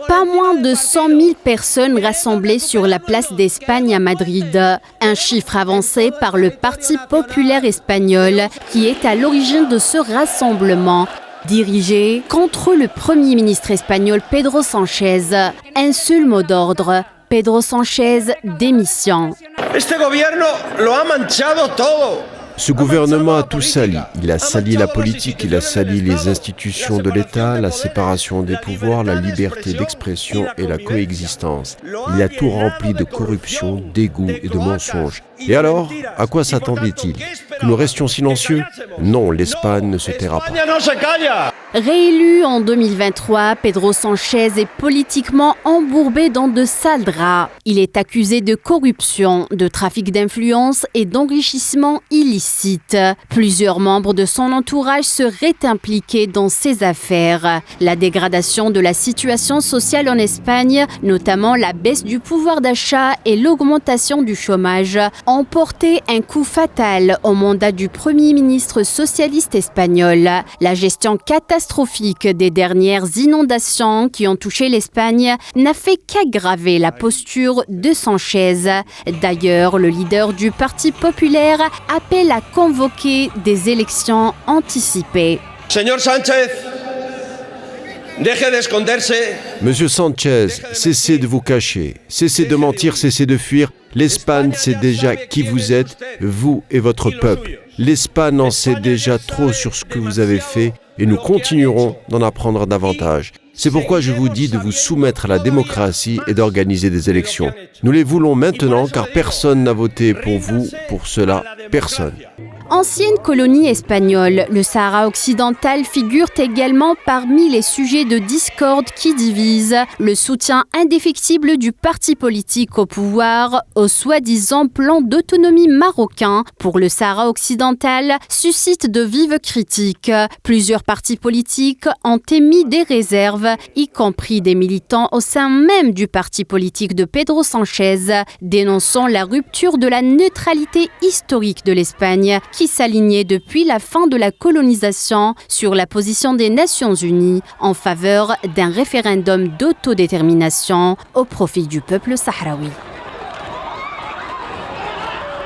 Pas moins de 100 000 personnes rassemblées sur la place d'Espagne à Madrid. Un chiffre avancé par le Parti populaire espagnol qui est à l'origine de ce rassemblement. Dirigé contre le Premier ministre espagnol Pedro Sánchez. Un seul mot d'ordre, Pedro Sánchez démission. Ce gouvernement a tout sali. Il a sali la politique, il a sali les institutions de l'État, la séparation des pouvoirs, la liberté d'expression et la coexistence. Il a tout rempli de corruption, d'égouts et de mensonges. Et alors, à quoi s'attendait-il? Que nous restions silencieux? Non, l'Espagne ne se taira pas. Réélu en 2023, Pedro Sánchez est politiquement embourbé dans de sales draps. Il est accusé de corruption, de trafic d'influence et d'enrichissement illicite. Plusieurs membres de son entourage seraient impliqués dans ces affaires. La dégradation de la situation sociale en Espagne, notamment la baisse du pouvoir d'achat et l'augmentation du chômage, ont porté un coup fatal au mandat du Premier ministre socialiste espagnol. La gestion catastrophique des dernières inondations qui ont touché l'Espagne n'a fait qu'aggraver la posture de Sánchez. D'ailleurs, le leader du Parti populaire appelle à convoquer des élections anticipées. Señor Sánchez, deje de esconderse. Monsieur Sánchez, cessez de vous cacher, cessez de mentir, cessez de fuir. L'Espagne sait déjà qui vous êtes, vous et votre peuple. L'Espagne en sait déjà trop sur ce que vous avez fait et nous continuerons d'en apprendre davantage. C'est pourquoi je vous dis de vous soumettre à la démocratie et d'organiser des élections. Nous les voulons maintenant car personne n'a voté pour vous, pour cela, personne. Ancienne colonie espagnole, le Sahara occidental figure également parmi les sujets de discorde qui divisent le soutien indéfectible du parti politique au pouvoir au soi-disant plan d'autonomie marocain pour le Sahara occidental suscite de vives critiques. Plusieurs partis politiques ont émis des réserves, y compris des militants au sein même du parti politique de Pedro Sánchez, dénonçant la rupture de la neutralité historique de l'Espagne qui s'alignait depuis la fin de la colonisation sur la position des Nations Unies en faveur d'un référendum d'autodétermination au profit du peuple sahraoui.